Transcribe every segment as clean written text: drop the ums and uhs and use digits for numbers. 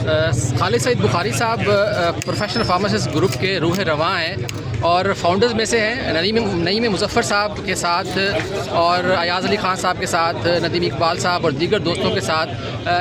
خالد سعید بخاری صاحب professional pharmacist group کے روح رواں ہیں اور فاؤنڈرز میں سے ہیں. نعیم مظفر صاحب کے ساتھ اور ایاز علی خان صاحب کے ساتھ، ندیم اقبال صاحب اور دیگر دوستوں کے ساتھ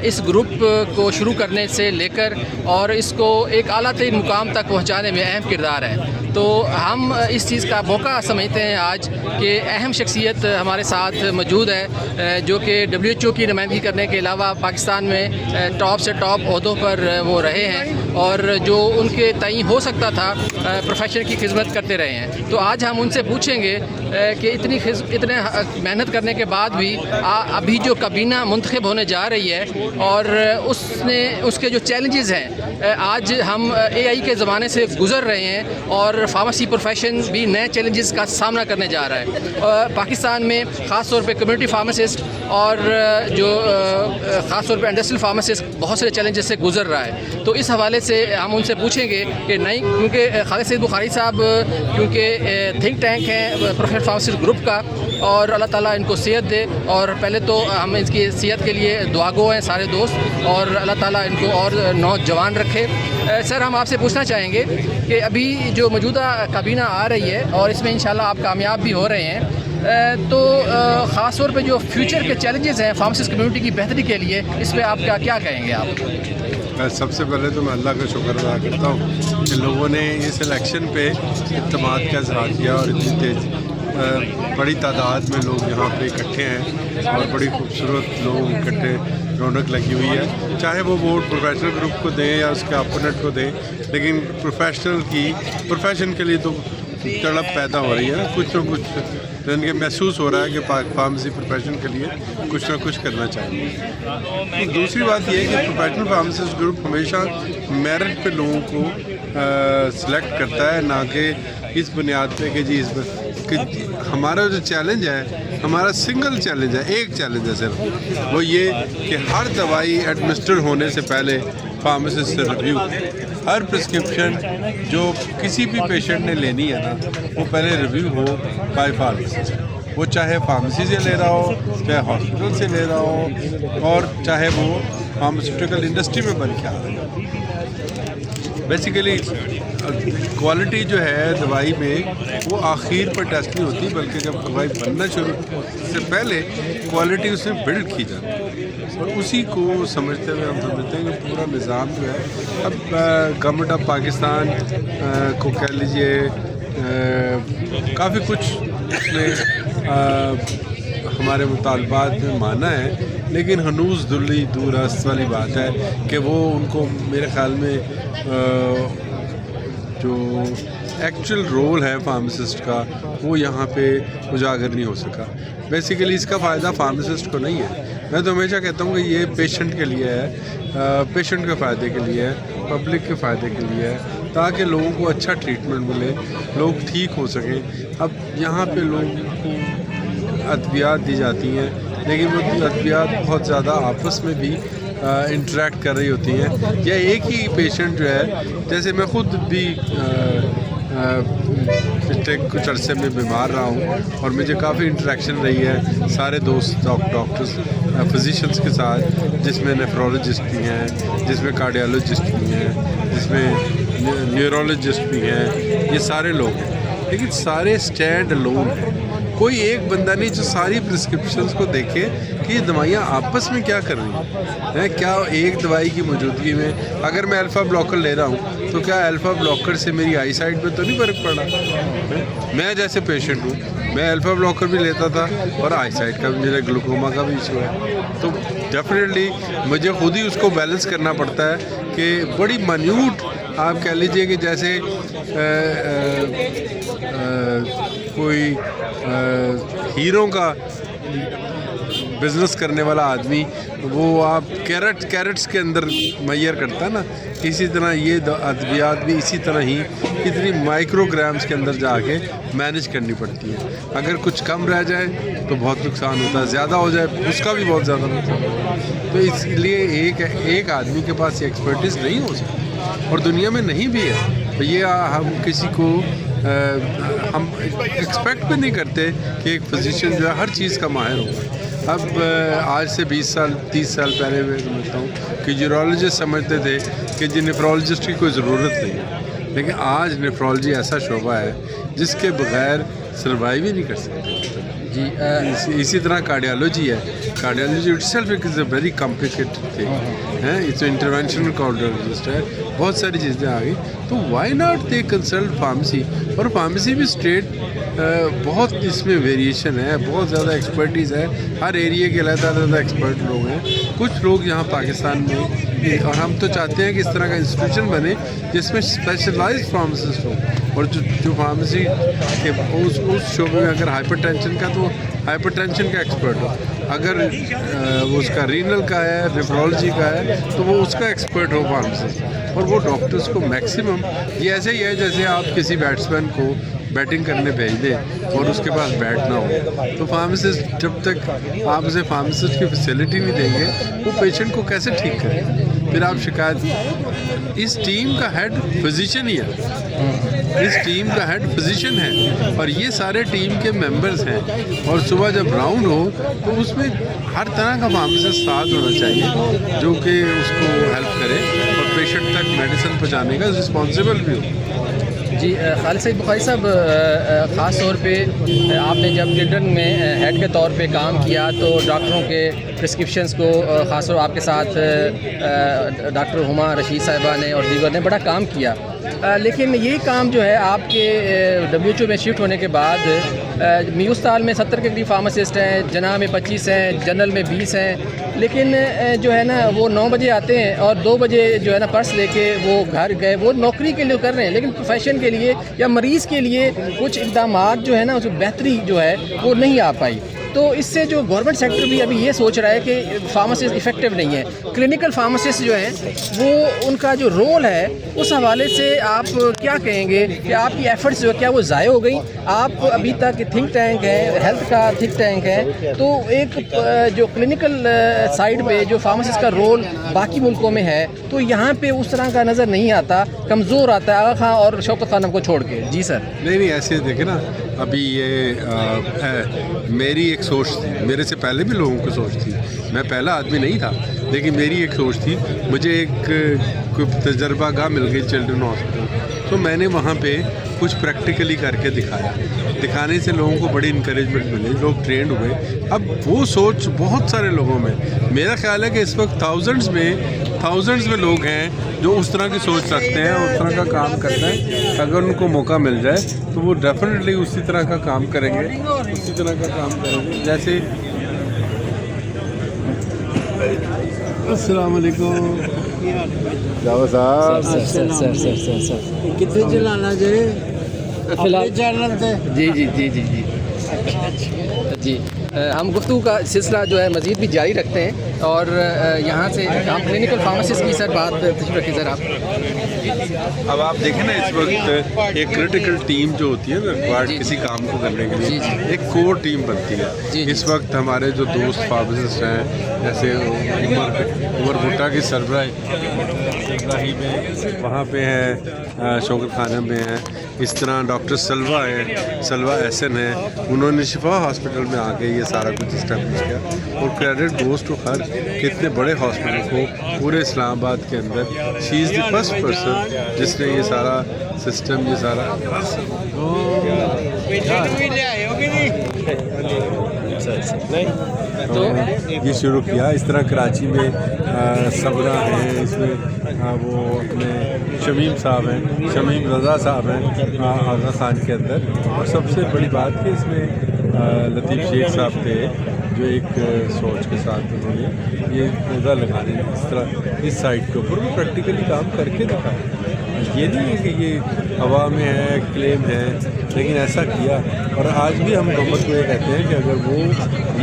اس گروپ کو شروع کرنے سے لے کر اور اس کو ایک اعلیٰ ترین مقام تک پہنچانے میں اہم کردار ہے. تو ہم اس چیز کا موقع سمجھتے ہیں آج کہ اہم شخصیت ہمارے ساتھ موجود ہے جو کہ WHO کی نمائندگی کرنے کے علاوہ پاکستان میں ٹاپ سے ٹاپ عہدوں پر وہ رہے ہیں اور جو ان کے تعین ہو سکتا تھا پروفیشن کی خدمت کرتے رہے ہیں. تو آج ہم ان سے پوچھیں گے کہ اتنے محنت کرنے کے بعد بھی ابھی جو کابینہ منتخب ہونے جا رہی ہے اور اس کے جو چیلنجز ہیں، آج ہم AI کے زمانے سے گزر رہے ہیں اور فارمیسی پروفیشن بھی نئے چیلنجز کا سامنا کرنے جا رہا ہے. پاکستان میں خاص طور پہ کمیونٹی فارماسسٹ اور جو خاص طور پہ انڈسٹریل فارماسسٹ بہت سے چیلنجز سے گزر رہا ہے. تو اس حوالے سے ہم ان سے پوچھیں گے کہ نہیں، کیونکہ خالد سعید بخاری صاحب کیونکہ تھنک ٹینک ہیں پروفیشنل فارماسسٹ گروپ کا، اور اللہ تعالیٰ ان کو صحت دے. اور پہلے تو ہم اس کی صحت کے لیے دعا گو ہیں سارے دوست، اور اللہ تعالیٰ ان کو اور نوجوان رکھے. سر، ہم آپ سے پوچھنا چاہیں گے کہ ابھی جو موجودہ کابینہ آ رہی ہے اور اس میں انشاءاللہ آپ کامیاب بھی ہو رہے ہیں، تو خاص طور پہ جو فیوچر کے چیلنجز ہیں فارماسسٹ کمیونٹی کی بہتری کے لیے، اس پہ آپ کیا کہیں گے آپ؟ سب سے پہلے تو میں اللہ کا شکر ادا کرتا ہوں کہ لوگوں نے اس الیکشن پہ اعتماد کا اظہار کیا اور اتنی تیز بڑی تعداد میں لوگ یہاں پہ اکٹھے ہیں اور بڑی خوبصورت لوگ اکٹھے رونق لگی ہوئی ہے. چاہے وہ ووٹ پروفیشنل گروپ کو دیں یا اس کے اپوننٹ کو دیں، لیکن پروفیشن کے لیے تو تڑپ پیدا ہو رہی ہے نا. کچھ نہ کچھ ان کے محسوس ہو رہا ہے کہ فارمیسی پروفیشن کے لیے کچھ نہ کچھ کرنا چاہیے. دوسری بات یہ ہے کہ پروفیشنل فارماسسٹ گروپ ہمیشہ میرٹ پہ لوگوں کو سلیکٹ کرتا ہے، نہ کہ اس بنیاد پہ کہ جی کہ ہمارا جو چیلنج ہے، ہمارا سنگل چیلنج ہے، ایک چیلنج ہے صرف، وہ یہ کہ ہر دوائی ایڈمنسٹر ہونے سے پہلے فارماسسٹ سے ریویو. ہر پرسکرپشن جو کسی بھی پیشنٹ نے لینی ہے نا، وہ پہلے ریویو ہو بائی فارماسسٹ. وہ چاہے فارمیسی سے لے رہا ہو، چاہے ہاسپٹل سے لے رہا ہو، اور چاہے وہ فارماسیوٹیکل انڈسٹری میں بن کے آ رہا ہے. بیسیکلی کوالٹی جو ہے دوائی میں وہ آخر پر ٹیسٹ نہیں ہوتی، بلکہ جب دوائی بننا شروع سے پہلے کوالٹی اس میں بلڈ کی جاتی ہے. اور اسی کو سمجھتے ہوئے ہم سمجھتے ہیں کہ پورا نظام جو ہے، اب گورنمنٹ آف پاکستان کو کہہ لیجیے کافی کچھ اس میں ہمارے مطالبات میں مانا ہے، لیکن ہنوز دور است والی بات ہے کہ وہ ان کو میرے خیال میں جو ایکچوئل رول ہے فارماسسٹ کا وہ یہاں پہ اجاگر نہیں ہو سکا. بیسیکلی اس کا فائدہ فارماسسٹ کو نہیں ہے. میں تو ہمیشہ کہتا ہوں کہ یہ پیشنٹ کے لیے ہے، پیشنٹ کے فائدے کے لیے ہے، پبلک کے فائدے کے لیے ہے، تاکہ لوگوں کو اچھا ٹریٹمنٹ ملے، لوگ ٹھیک ہو سکیں. اب یہاں پہ لوگوں کو ادویات دی جاتی ہیں، لیکن وہ ادویات بہت زیادہ آپس میں بھی انٹریکٹ کر رہی ہوتی ہیں. یا ایک ہی پیشنٹ جو ہے، جیسے میں خود بھی پچھلے کچھ عرصے میں بیمار رہا ہوں اور مجھے کافی انٹریکشن رہی ہے سارے دوست ڈاکٹرز فزیشنز کے ساتھ، جس میں نیفرولوجسٹ بھی ہیں، جس میں کارڈیالوجسٹ بھی ہیں، جس میں نیورولوجسٹ بھی ہیں. یہ سارے لوگ ہیں، لیکن سارے اسٹینڈ الون ہیں. کوئی ایک بندہ نہیں جو ساری پرسکرپشنز کو دیکھے کہ یہ دوائیاں آپس میں کیا کر رہی ہیں. کیا ایک دوائی کی موجودگی میں اگر میں الفا بلاکر لے رہا ہوں تو کیا الفا بلاکر سے میری آئی سائٹ پہ تو نہیں فرق پڑا؟ میں جیسے پیشنٹ ہوں، میں الفا بلاکر بھی لیتا تھا اور آئی سائٹ کا بھی، میرے گلوکوما کا بھی ایشو ہے. تو ڈیفینیٹلی مجھے خود ہی اس کو بیلنس کرنا پڑتا ہے کہ بڑی مائنیوٹ آپ کہہ لیجئے کہ جیسے کوئی ہیروں کا بزنس کرنے والا آدمی، وہ آپ کیرٹس کے اندر میئر کرتا ہے نا، اسی طرح یہ ادویات بھی اسی طرح ہی اتنی مائکرو گرامز کے اندر جا کے مینیج کرنی پڑتی ہے. اگر کچھ کم رہ جائے تو بہت نقصان ہوتا ہے، زیادہ ہو جائے اس کا بھی بہت زیادہ نقصان ہوتا ہے. تو اس لیے ایک آدمی کے پاس یہ ایکسپرٹیز نہیں ہو سکتی، اور دنیا میں نہیں بھی ہے. یہ ہم کسی کو ہم ایکسپیکٹ بھی نہیں کرتے کہ ایک فزیشین جو ہے ہر چیز کا ماہر ہوگا. اب آج سے 20 سال 30 سال پہلے میں سمجھتا ہوں کہ یورولوجسٹ سمجھتے تھے کہ جی نیفرولوجسٹ کی کوئی ضرورت نہیں ہے، لیکن آج نیفرولوجی ایسا شعبہ ہے جس کے بغیر سروائیو ہی نہیں کر سکتے جی اسی طرح کارڈیالوجی ہے، cardiology itself is a very complicated thing ہے، اٹس انٹرونشنل کارڈیالوجسٹ ہے، بہت ساری چیزیں آ گئی، تو why not they consult pharmacy, اور فارمیسی بھی اسٹیٹ بہت اس میں ویریشن ہے، بہت زیادہ ایکسپرٹیز ہے، ہر ایریے کے علیحدہ علیحدہ ایکسپرٹ لوگ ہیں، کچھ لوگ یہاں پاکستان میں، اور ہم تو چاہتے ہیں کہ اس طرح کا انسٹیٹیوشن بنے جس میں اسپیشلائزڈ فارماسسٹ ہوں، اور جو فارمیسی کے اس شعبے میں اگر ہائپر ٹینشن کا تو ہائپر ٹینشن کا ایکسپرٹ ہو، اگر وہ اس کا رینل کا ہے، نیفرولوجی کا ہے تو وہ اس کا ایکسپرٹ ہو فارماسسٹ، اور وہ ڈاکٹرس کو میکسیمم یہ ایسے ہی ہے جیسے آپ کسی بیٹسمین کو بیٹنگ کرنے بھیج دیں اور اس کے پاس بیٹ نہ ہو، تو فارماسسٹ جب تک آپ اسے فارماسسٹ کی فیسلٹی نہیں دیں گے وہ پیشنٹ کو کیسے ٹھیک کریں، پھر آپ شکایت، اس ٹیم کا ہیڈ فزیشین ہی ہے، اس ٹیم کا ہیڈ فزیشین ہے، اور یہ سارے ٹیم کے ممبرز ہیں، اور صبح جب راؤنڈ ہو تو اس میں ہر طرح کا فارماسسٹ ساتھ ہونا چاہیے جو کہ اس کو ہیلپ کرے اور پیشنٹ تک میڈیسن پہنچانے کا رسپانسیبل بھی ہو۔ جی خالد سعید بخاری صاحب، خاص طور پہ آپ نے جب چلڈرن میں ہیڈ کے طور پہ کام کیا تو ڈاکٹروں کے پرسکرپشنز کو، خاص طور آپ کے ساتھ ڈاکٹر ہما رشید صاحبہ نے اور دیگر نے بڑا کام کیا، لیکن یہ کام جو ہے آپ کے WHO میں شفٹ ہونے کے بعد میوستال میں 70 کے قریب فارماسسٹ ہیں، جناح میں 25 ہیں، جنرل میں 20 ہیں، لیکن جو ہے نا وہ 9 بجے آتے ہیں اور 2 بجے جو ہے نا پرس لے کے وہ گھر گئے، وہ نوکری کے لیے کر رہے ہیں، لیکن پروفیشن کے لیے یا مریض کے لیے کچھ اقدامات جو ہے نا اس میں بہتری جو ہے وہ نہیں آ پائی، تو اس سے جو گورنمنٹ سیکٹر بھی ابھی یہ سوچ رہا ہے کہ فارماسسٹ افیکٹو نہیں ہے، کلینکل فارماسسٹ جو ہیں وہ ان کا جو رول ہے اس حوالے سے آپ کیا کہیں گے کہ آپ کی ایفرٹس جو ہے کیا وہ ضائع ہو گئی؟ آپ ابھی تک تھنک ٹینک ہے، ہیلتھ کا تھنک ٹینک ہے، تو ایک جو کلینکل سائڈ پہ جو فارماسسٹ کا رول باقی ملکوں میں ہے تو یہاں پہ اس طرح کا نظر نہیں آتا، کمزور آتا ہے آغا خان اور شوکت خانم کو چھوڑ کے۔ جی سر۔ نہیں ایسے دیکھیں نا، ابھی یہ میری ایک سوچ تھی، میرے سے پہلے بھی لوگوں کی سوچ تھی، میں پہلا آدمی نہیں تھا، لیکن میری ایک سوچ تھی، مجھے ایک تجربہ گاہ مل گئی چلڈرن ہاسپٹل، تو میں نے وہاں پہ کچھ پریکٹیکلی کر کے دکھایا، دکھانے سے لوگوں کو بڑی انکریجمنٹ ملی، لوگ ٹرینڈ ہوئے۔ اب وہ سوچ بہت سارے لوگوں میں، میرا خیال ہے کہ اس وقت تھاؤزنڈز میں لوگ ہیں جو اس طرح کی سوچ رکھتے ہیں اور اس طرح کا کام کرتے ہیں، اگر ان کو موقع مل جائے تو وہ ڈیفینیٹلی اسی طرح کا کام کریں گے، اسی طرح کا کام کریں گے۔ جیسے السلام علیکم جاوید صاحب، کتنے چلانا جی فی الحال چینل سے؟ جی جی جی جی جی جی ہم گفتگو کا سلسلہ جو ہے مزید بھی جاری رکھتے ہیں، اور یہاں سے ہم کلینکل فارماسسٹ کی سر بات تشریف رکھیں سر آپ۔ اب آپ دیکھیں نا اس وقت ایک کریٹیکل ٹیم جو ہوتی ہے نا ریکوائرڈ کسی کام کو کرنے کے لیے، ایک کور ٹیم بنتی ہے۔ اس وقت ہمارے جو دوست فارماسسٹ ہیں جیسے عمر بھٹا کی سربراہی میں وہاں پہ ہیں، شوکت خانم میں ہیں، اس طرح ڈاکٹر سلوا ہیں، سلوا احسن ہیں، انہوں نے شفا ہاسپٹل میں آ کے یہ سارا کچھ اسٹیبلش کیا، اور کریڈٹ گوز ٹو ہر کہ اتنے بڑے ہاسپٹل کو پورے اسلام آباد کے اندر شی از دی فرسٹ پرسن جس نے یہ سارا سسٹم، یہ سارا یہ شروع کیا۔ اس طرح کراچی میں صبرہ ہیں، اس میں وہ اپنے شمیم صاحب ہیں، شمیم رضا صاحب ہیں آغا خان کے اندر، اور سب سے بڑی بات کہ اس میں لطیف شیخ صاحب تھے جو ایک سوچ کے ساتھ انہوں نے یہ پودا لگانے اس طرح اس سائٹ کے اوپر وہ پریکٹیکلی کام کر کے دکھایا۔ یہ نہیں ہے کہ یہ ہوا میں ہے، کلیم ہے، لیکن ایسا کیا۔ اور آج بھی ہم گورنمنٹ کو یہ کہتے ہیں کہ اگر وہ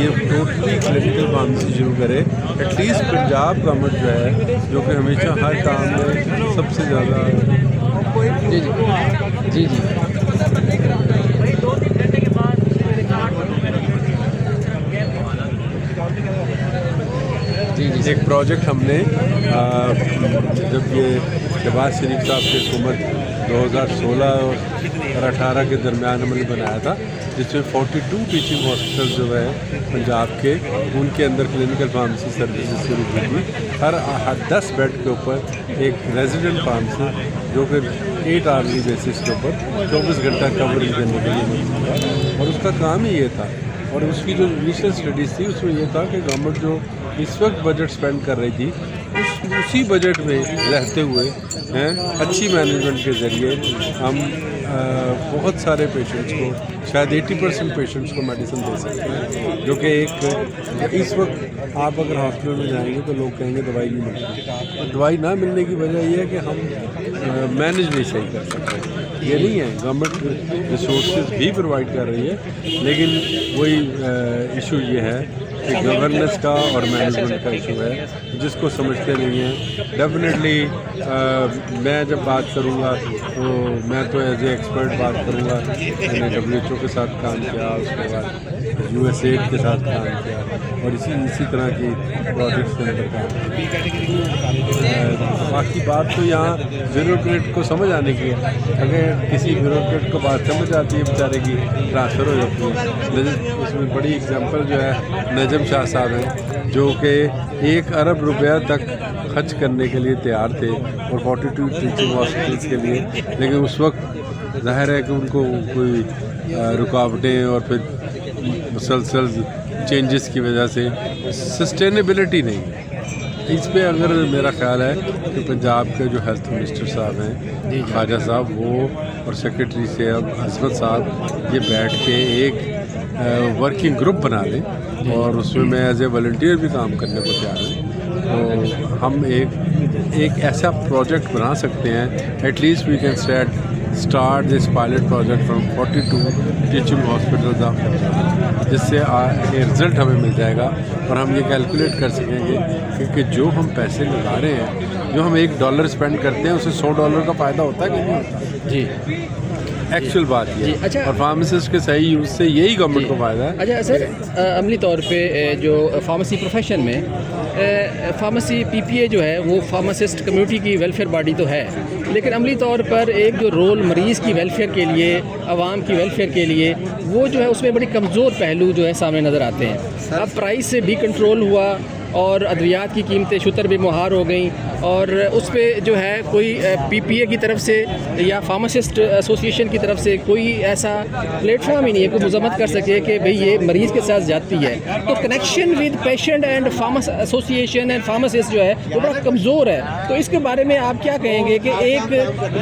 یہ ٹوٹلی کلینکل فارمیسی شروع کرے، ایٹ لیسٹ پنجاب گورنمنٹ جو ہے جو کہ ہمیشہ ہر کام میں سب سے زیادہ جی جی جی جی جی جی ایک پروجیکٹ ہم نے جب یہ شہباز شریف صاحب کی حکومت 2016 اور 18 کے درمیان ہم نے بنایا تھا، جس میں 42 ٹیچنگ ہاسپٹل جو ہے پنجاب کے، ان کے اندر کلینکل فارمیسی سروسز شروع کی تھی. ہر 10 بیڈ کے اوپر ایک ریزیڈنٹ فارمیسی جو کہ 8 آورلی بیسس کے اوپر 24 گھنٹہ کوریج دینے کے لیے موجود ہے، اور اس کا کام ہی یہ تھا. اور اس کی جو انیشیل اسٹڈیز تھی اس میں یہ تھا کہ گورنمنٹ جو اس وقت بجٹ اسپینڈ کر رہی تھی اسی بجٹ میں رہتے ہوئے اچھی مینجمنٹ کے ذریعے ہم بہت سارے پیشنٹس کو، شاید 80% پیشنٹس کو میڈیسن دے سکتے ہیں، جو کہ ایک اس وقت آپ اگر ہاسپٹل میں جائیں گے تو لوگ کہیں گے دوائی نہیں ملتی، اور دوائی نہ ملنے کی وجہ یہ ہے کہ ہم مینیج نہیں صحیح کر سکتے. یہ نہیں ہے، گورنمنٹ ریسورسز بھی پرووائڈ کر رہی ہے، لیکن وہی ایشو یہ ہے کہ گورننس کا اور مینجمنٹ کا ایشو ہے جس کو سمجھتے نہیں ہیں. ڈیفینیٹلی میں جب بات کروں گا تو میں تو ایز اے ایکسپرٹ بات کروں گا. میں نے WHO کے ساتھ کام کیا، اس کے بعد USAID کے ساتھ کام کیا، اور اسی طرح کی پروجیکٹس کے اندر کام کیا. باقی بات تو یہاں بیوروکریٹ کو سمجھ آنے کی ہے. اگر کسی بیوروکریٹ کو بات سمجھ آتی ہے بیچارے کی ٹرانسفر ہو جاتی ہے. اس میں بڑی اگزامپل جو ہے نجم شاہ صاحب ہیں، جو کہ 1 ارب روپیہ تک خرچ کرنے کے لیے تیار تھے اور 42 ٹیچنگ ہاسپٹلس کے لیے، لیکن اس وقت ظاہر ہے کہ ان کو کوئی رکاوٹیں اور پھر مسلسل چینجز کی وجہ سے سسٹینیبلٹی نہیں ہے. اس پہ اگر میرا خیال ہے کہ پنجاب کے جو ہیلتھ منسٹر صاحب ہیں خواجہ صاحب، وہ اور سیکرٹری صاحب عظمت صاحب، یہ بیٹھ کے ایک ورکنگ گروپ بنا لیں، اور اس میں ایز اے والنٹیئر بھی کام کرنے کو تیار ہوں. تو ہم ایک ایسا پروجیکٹ بنا سکتے ہیں. At least we can start this pilot project from 42 teaching hospitals of Punjab, جس سے رزلٹ ہمیں مل جائے گا، اور ہم یہ کیلکولیٹ کر سکیں گے کہ جو ہم پیسے لگا رہے ہیں، جو ہم $1 اسپینڈ کرتے ہیں، اسے $100 کا فائدہ ہوتا ہے کہ نہیں ہوتا. جی ایکچوئل بات یہ اچھا، اور فارماسسٹ کے صحیح یوز سے یہی گورنمنٹ کو فائدہ ہے. اچھا سر، عملی طور پہ جو فارمیسی پروفیشن میں فارمیسی PPA جو ہے وہ فارماسسٹ کمیونٹی کی ویلفیئر باڈی تو ہے، لیکن عملی طور پر ایک جو رول مریض کی ویلفیئر کے لیے، عوام کی ویلفیئر کے لیے، وہ جو ہے اس میں بڑی کمزور پہلو جو ہے سامنے نظر آتے ہیں. اب پرائز سے بھی کنٹرول ہوا اور ادویات کی قیمتیں شتر بے مہار ہو گئیں، اور اس پہ جو ہے کوئی PPA کی طرف سے یا فارماسسٹ ایسوسیشن کی طرف سے کوئی ایسا پلیٹ فارم ہی نہیں ہے کوئی مذمت کر سکے کہ بھئی یہ مریض کے ساتھ زیادتی ہے. تو connection with patient and association and pharmacist جو ہے وہ بڑا کمزور ہے. تو اس کے بارے میں آپ کیا کہیں گے کہ ایک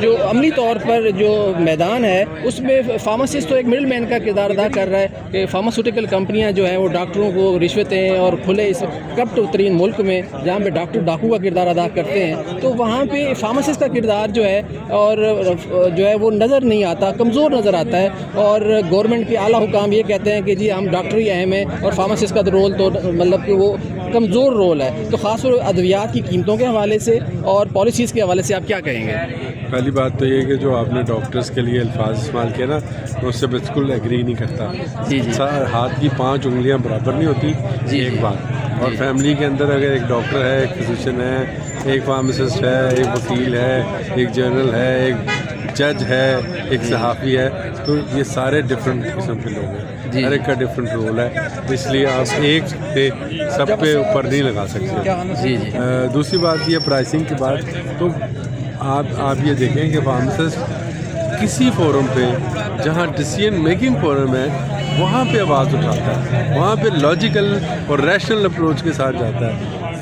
جو عملی طور پر جو میدان ہے اس میں فارماسسٹ تو ایک مڈل مین کا کردار ادا کر رہا ہے کہ فارماسیوٹیکل کمپنیاں جو ہیں وہ ڈاکٹروں کو رشوتیں اور کھلے اس کرپٹ ترین ملک میں جہاں پہ ڈاکٹر ڈاکو کا کردار ادا کرتے ہیں، تو وہاں پہ فارماسسٹ کا کردار جو ہے اور جو ہے وہ نظر نہیں آتا، کمزور نظر آتا ہے. اور گورنمنٹ کے اعلیٰ حکام یہ کہتے ہیں کہ جی ہم ڈاکٹر ہی اہم ہیں، اور فارماسسٹ کا رول تو مطلب کہ وہ کمزور رول ہے. تو خاص طور ادویات کی قیمتوں کے حوالے سے اور پالیسیز کے حوالے سے آپ کیا کہیں گے؟ پہلی بات تو یہ کہ جو آپ نے ڈاکٹرز کے لیے الفاظ استعمال کیے نا، میں اس سے بالکل ایگری نہیں کرتا. جی ہاتھ کی 5 انگلیاں برابر نہیں ہوتی. ایک بات. اور فیملی کے اندر اگر ایک ڈاکٹر ہے، ایک فزیشین ہے، ایک فارماسسٹ ہے، ایک وکیل ہے، ایک جنرل ہے، ایک جج ہے، ایک صحافی ہے، تو یہ سارے ڈفرینٹ قسم کے لوگ ہیں. ہر ایک کا ڈفرینٹ رول ہے، اس لیے آپ ایک پہ سب پہ اوپر نہیں لگا سکتے. دوسری بات یہ پرائسنگ کی بات، تو آپ یہ دیکھیں کہ فارماسسٹ کسی فورم پہ جہاں ڈیسیژن میکنگ فورم ہے وہاں پہ آواز اٹھاتا ہے، وہاں پہ لاجیکل اور ریشنل اپروچ کے ساتھ جاتا ہے.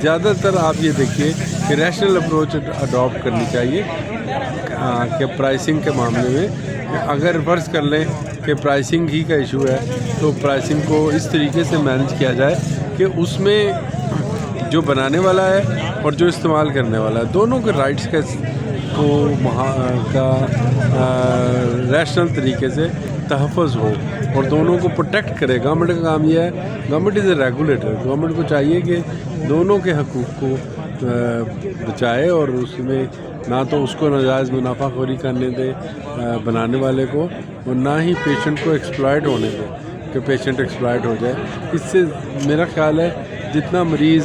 زیادہ تر آپ یہ دیکھیے کہ ریشنل اپروچ اڈاپٹ کرنی چاہیے کہ پرائسنگ کے معاملے میں. اگر فرض کر لیں کہ پرائسنگ ہی کا ایشو ہے تو پرائسنگ کو اس طریقے سے مینیج کیا جائے کہ اس میں جو بنانے والا ہے اور جو استعمال کرنے والا ہے دونوں کے رائٹس کا ریشنل طریقے سے تحفظ ہو اور دونوں کو پروٹیکٹ کرے. گورنمنٹ کا کام یہ ہے، government is a regulator. Government کو چاہیے کہ دونوں کے حقوق کو بچائے اور اس میں نہ تو اس کو ناجائز منافع خوری کرنے دے بنانے والے کو، اور نہ ہی پیشنٹ کو ایکسپلائٹ ہونے دے کہ پیشنٹ ایکسپلائٹ ہو جائے. اس سے میرا خیال ہے جتنا مریض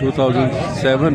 2007